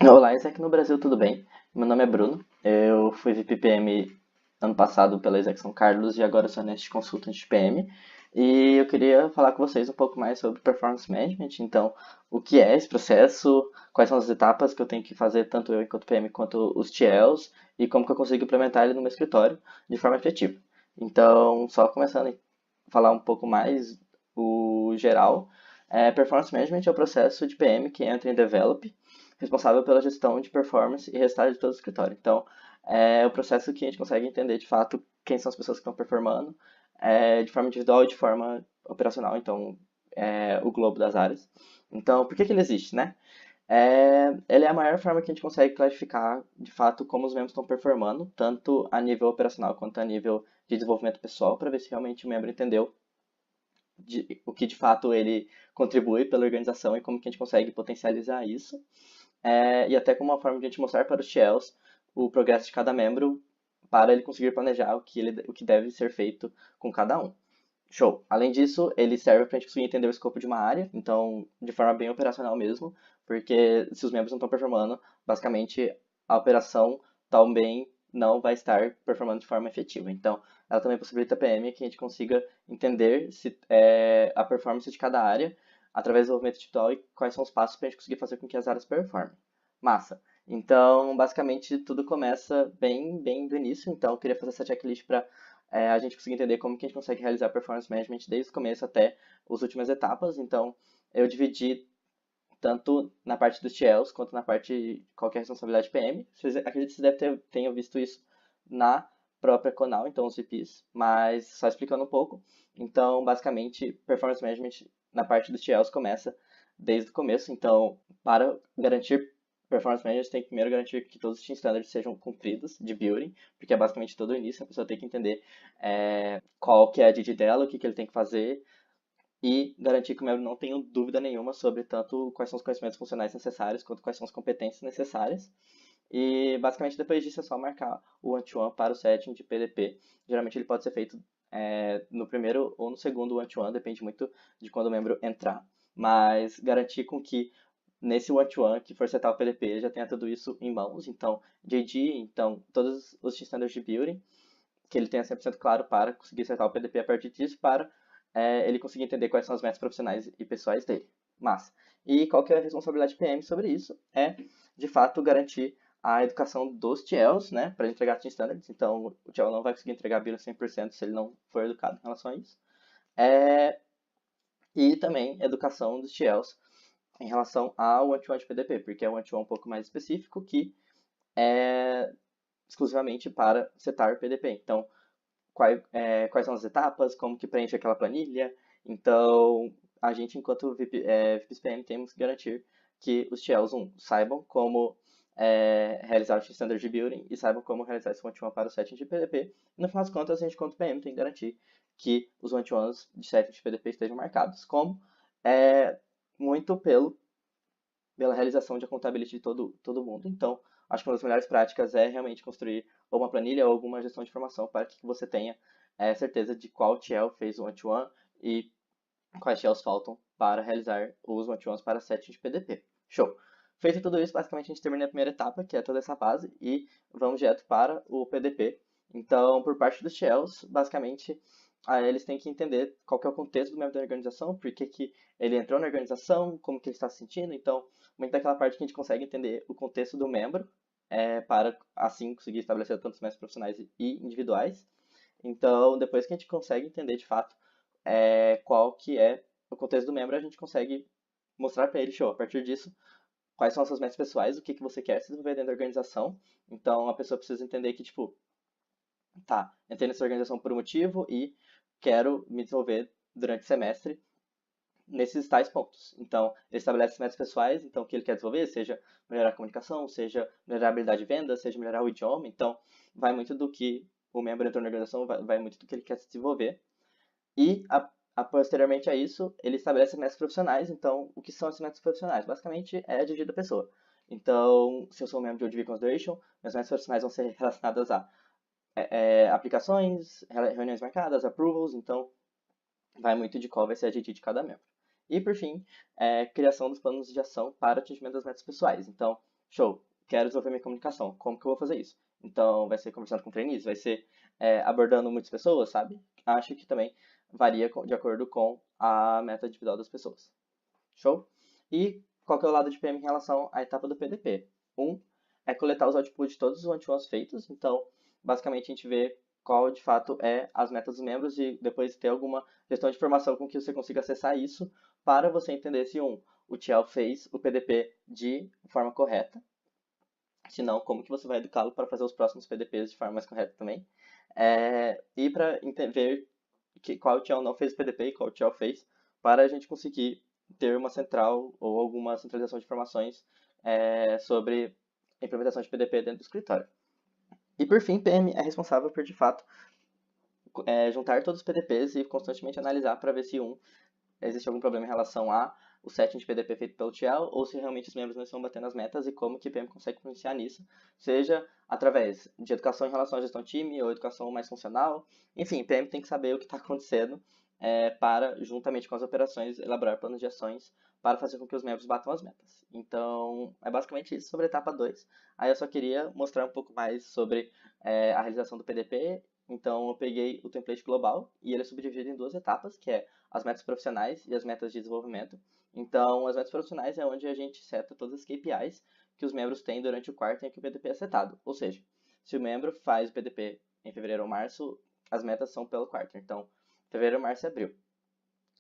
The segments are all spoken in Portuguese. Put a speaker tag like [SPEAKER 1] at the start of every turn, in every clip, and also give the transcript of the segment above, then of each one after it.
[SPEAKER 1] Olá, isso aqui no Brasil, tudo bem? Meu nome é Bruno, eu fui VP PM ano passado pela Isaac São Carlos e agora sou Nest Consultant de PM. E eu queria falar com vocês um pouco mais sobre Performance Management, então, o que é esse processo, quais são as etapas que eu tenho que fazer, tanto eu enquanto PM quanto os TLs, e como que eu consigo implementar ele no meu escritório de forma efetiva. Então, só começando a falar um pouco mais o geral, Performance Management é o processo de PM que entra em Develop, responsável pela gestão de performance e resultado de todo o escritório. Então, é o processo que a gente consegue entender de fato quem são as pessoas que estão performando, de forma individual e de forma operacional, então, o globo das áreas. Então, por que que ele existe, né? Ele é a maior forma que a gente consegue classificar, de fato, como os membros estão performando, tanto a nível operacional quanto a nível de desenvolvimento pessoal, para ver se realmente o membro entendeu o que de fato ele contribui pela organização e como que a gente consegue potencializar isso. E até como uma forma de a gente mostrar para os TLs o progresso de cada membro para ele conseguir planejar o que deve ser feito com cada um. Show. Além disso, ele serve para a gente conseguir entender o escopo de uma área, então, de forma bem operacional mesmo, porque se os membros não estão performando, basicamente a operação também não vai estar performando de forma efetiva. Então, ela também possibilita a PM que a gente consiga entender a performance de cada área através do desenvolvimento individual e quais são os passos para a gente conseguir fazer com que as áreas performem. Massa. Então, basicamente, tudo começa bem do início. Então, eu queria fazer essa checklist para a gente conseguir entender como que a gente consegue realizar performance management desde o começo até as últimas etapas. Então, eu dividi tanto na parte dos TLs quanto na parte de qualquer responsabilidade PM. Acredito que vocês tenham visto isso na própria Conal, então os VPs, mas só explicando um pouco. Então, basicamente, performance management na parte dos TLs começa desde o começo. Então, para garantir performance management, tem que primeiro garantir que todos os team standards sejam cumpridos de building, porque é basicamente todo o início, a pessoa tem que entender qual que é a DD dela, o que ele tem que fazer, e garantir que o membro não tenha dúvida nenhuma sobre tanto quais são os conhecimentos funcionais necessários, quanto quais são as competências necessárias. E basicamente depois disso é só marcar o one-to-one para o setting de PDP. Geralmente ele pode ser feito no primeiro ou no segundo one-to-one, depende muito de quando o membro entrar. Mas garantir com que nesse one-to-one que for setar o PDP ele já tenha tudo isso em mãos. Então, JD, então todos os standards de building, que ele tenha 100% claro para conseguir setar o PDP a partir disso, para ele conseguir entender quais são as metas profissionais e pessoais dele. Massa. E qual que é a responsabilidade PM sobre isso? É, de fato, garantir a educação dos TLs, né, para entregar Team Standards. Então, o TL não vai conseguir entregar a BIOS 100% se ele não for educado em relação a isso. E também educação dos TLs em relação ao one-to-one de PDP, porque é um one-to-one um pouco mais específico que é exclusivamente para setar PDP. Então, quais são as etapas, como que preenche aquela planilha. Então, a gente, enquanto VPs PM, temos que garantir que os TLs, saibam como realizar o Standard de Building e saibam como realizar esse one-to-one para o setting de PDP. E, no final das contas, a gente, enquanto PM, tem que garantir que os one-to-ones de setting de PDP estejam marcados, como muito pela realização de accountability de todo mundo. Então, acho que uma das melhores práticas é realmente construir ou uma planilha ou alguma gestão de informação para que você tenha certeza de qual TL fez o one-to-one e quais TLs faltam para realizar os one-to-ones para setting de PDP. Show! Feito tudo isso, basicamente a gente termina a primeira etapa, que é toda essa base, e vamos direto para o PDP. Então, por parte dos TLs, basicamente, eles têm que entender qual que é o contexto do membro da organização, por que ele entrou na organização, como que ele está se sentindo. Então, muito daquela parte que a gente consegue entender o contexto do membro, para assim conseguir estabelecer tanto os métodos profissionais e individuais. Então, depois que a gente consegue entender de fato qual que é o contexto do membro, a gente consegue mostrar para ele, show, a partir disso, quais são as suas metas pessoais, o que, que você quer se desenvolver dentro da organização. Então, a pessoa precisa entender que, tipo, tá, entrei nessa organização por um motivo e quero me desenvolver durante o semestre nesses tais pontos. Então, ele estabelece metas pessoais, então o que ele quer desenvolver, seja melhorar a comunicação, seja melhorar a habilidade de venda, seja melhorar o idioma. Então, vai muito do que o membro entrou na organização, vai muito do que ele quer se desenvolver. E, posteriormente a isso, ele estabelece metas profissionais. Então, o que são essas metas profissionais? Basicamente, é a dirigir da pessoa. Então, se eu sou um membro de ODV Consideration, minhas metas profissionais vão ser relacionadas a aplicações, reuniões marcadas, approvals. Então, vai muito de qual vai ser a GT de cada membro. E, por fim, criação dos planos de ação para o atingimento das metas pessoais. Então, Show. Quero desenvolver minha comunicação. Como que eu vou fazer isso? Então, vai ser conversando com trainees, vai ser abordando muitas pessoas, sabe? Acho que também varia de acordo com a meta individual das pessoas. Show? E qual que é o lado de PM em relação à etapa do PDP? É coletar os outputs de todos os one-to-ones feitos. Então, basicamente, a gente vê qual de fato é as metas dos membros e depois ter alguma gestão de informação com que você consiga acessar isso para você entender se o TL fez o PDP de forma correta, se não, como que você vai educá-lo para fazer os próximos PDPs de forma mais correta também. E para ver qual TL não fez o PDP e qual TL fez, para a gente conseguir ter uma central ou alguma centralização de informações sobre a implementação de PDP dentro do escritório. E por fim, PM é responsável por, de fato, juntar todos os PDPs e constantemente analisar para ver se existe algum problema em relação a o setting de PDP feito pelo TL ou se realmente os membros não estão batendo as metas e como que o PM consegue influenciar nisso, seja através de educação em relação à gestão de time ou educação mais funcional. Enfim, o PM tem que saber o que está acontecendo para, juntamente com as operações, elaborar planos de ações para fazer com que os membros batam as metas. Então, é basicamente isso sobre a etapa 2. Aí eu só queria mostrar um pouco mais sobre a realização do PDP. Então, eu peguei o template global e ele é subdividido em duas etapas, que é as metas profissionais e as metas de desenvolvimento. Então, as metas profissionais é onde a gente seta todas as KPIs que os membros têm durante o quarto em que o PDP é setado. Ou seja, se o membro faz o PDP em fevereiro ou março, as metas são pelo quarto. Então, fevereiro, março e abril.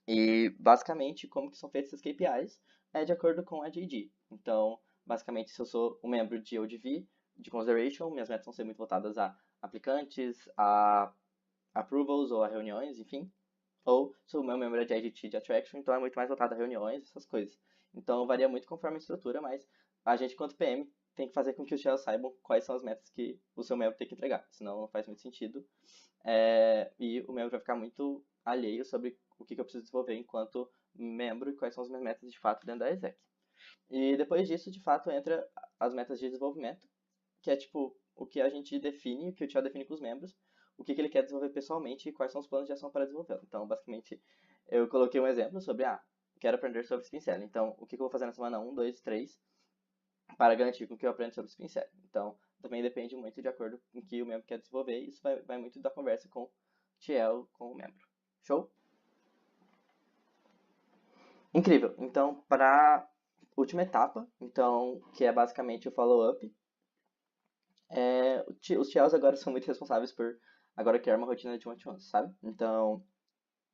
[SPEAKER 1] E, basicamente, como que são feitas essas KPIs é de acordo com a JD. Então, basicamente, se eu sou um membro de ODV, de Consideration, minhas metas vão ser muito voltadas a aplicantes, a approvals ou a reuniões, enfim. Ou se o meu membro é de IGT de Attraction, então é muito mais voltado a reuniões, essas coisas. Então varia muito conforme a estrutura, mas a gente, quanto PM, tem que fazer com que os shells saibam quais são as metas que o seu membro tem que entregar, senão não faz muito sentido. E o membro vai ficar muito alheio sobre o que eu preciso desenvolver enquanto membro e quais são as minhas metas de fato dentro da exec. E depois disso, de fato, entra as metas de desenvolvimento, que é tipo o que a gente define, o que o TL define com os membros, o que ele quer desenvolver pessoalmente e quais são os planos de ação para desenvolvê-lo. Então, basicamente, eu coloquei um exemplo sobre, quero aprender sobre Spin Selling. Então, o que eu vou fazer na semana 1, 2, 3 para garantir com que eu aprenda sobre Spin Selling. Então, também depende muito de acordo com o que o membro quer desenvolver e isso vai muito da conversa com o TL, com o membro. Show? Incrível. Então, para a última etapa, então, que é basicamente o follow-up, os TLs agora são muito responsáveis por agora criar uma rotina de one-to-one, sabe? Então,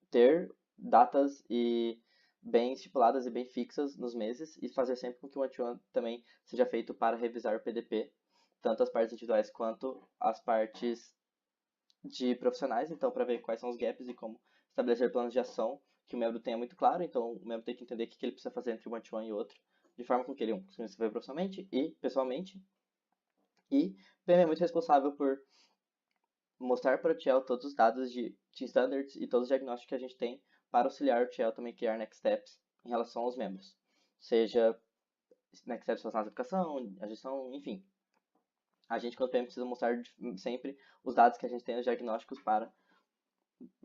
[SPEAKER 1] ter datas bem estipuladas e bem fixas nos meses e fazer sempre com que o one-to-one também seja feito para revisar o PDP, tanto as partes individuais quanto as partes de profissionais, então para ver quais são os gaps e como estabelecer planos de ação que o membro tenha muito claro, então o membro tem que entender o que ele precisa fazer entre um one-to-one e outro, de forma com que ele se desenvolva profissionalmente e pessoalmente. E o PM é muito responsável por mostrar para o TL todos os dados de standards e todos os diagnósticos que a gente tem para auxiliar o TL também a criar next steps em relação aos membros. Seja next steps relacionados à educação, à gestão, enfim. A gente, quando PM, precisa mostrar sempre os dados que a gente tem nos diagnósticos para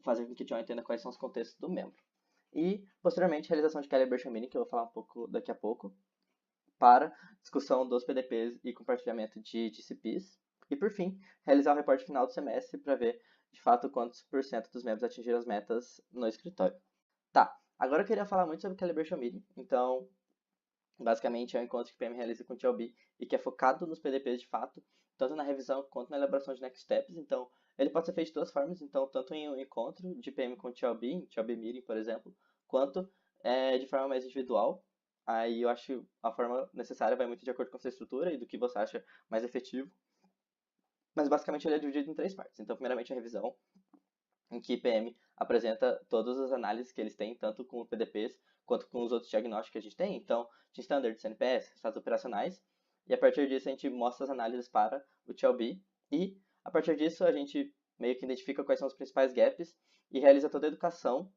[SPEAKER 1] fazer com que o TL entenda quais são os contextos do membro. E, posteriormente, a realização de calibration meeting, que eu vou falar um pouco daqui a pouco, para discussão dos PDPs e compartilhamento de GCPs. E, por fim, realizar o reporte final do semestre para ver, de fato, quantos por cento dos membros atingiram as metas no escritório. Tá, agora eu queria falar muito sobre o Calibration Meeting. Então, basicamente, é um encontro que o PM realiza com o TLB e que é focado nos PDPs de fato, tanto na revisão quanto na elaboração de next steps. Então, ele pode ser feito de duas formas, então, tanto em um encontro de PM com o TLB, em TLB Meeting, por exemplo, quanto de forma mais individual. Aí eu acho que a forma necessária vai muito de acordo com a sua estrutura e do que você acha mais efetivo. Mas basicamente ele é dividido em três partes. Então, primeiramente a revisão, em que PM apresenta todas as análises que eles têm, tanto com os PDPs quanto com os outros diagnósticos que a gente tem. Então, de standards, CNPS, resultados operacionais. E a partir disso a gente mostra as análises para o TLB. E a partir disso a gente meio que identifica quais são os principais gaps e realiza toda a educação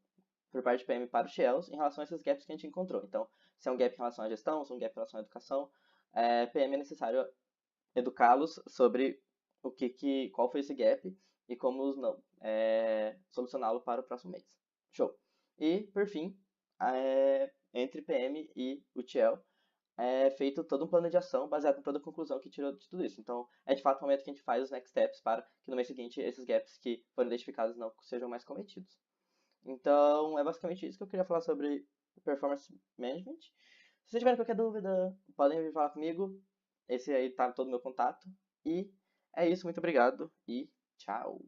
[SPEAKER 1] por parte de PM para os TLs em relação a esses gaps que a gente encontrou. Então, se é um gap em relação à gestão, se é um gap em relação à educação, PM é necessário educá-los sobre qual foi esse gap e como solucioná-lo para o próximo mês. Show! E, por fim, entre PM e o TL, é feito todo um plano de ação baseado em toda a conclusão que tirou de tudo isso. Então, é de fato o momento que a gente faz os next steps para que no mês seguinte esses gaps que foram identificados não sejam mais cometidos. Então, é basicamente isso que eu queria falar sobre performance management. Se vocês tiverem qualquer dúvida, podem vir falar comigo. Esse aí tá todo o meu contato. E é isso, muito obrigado e tchau.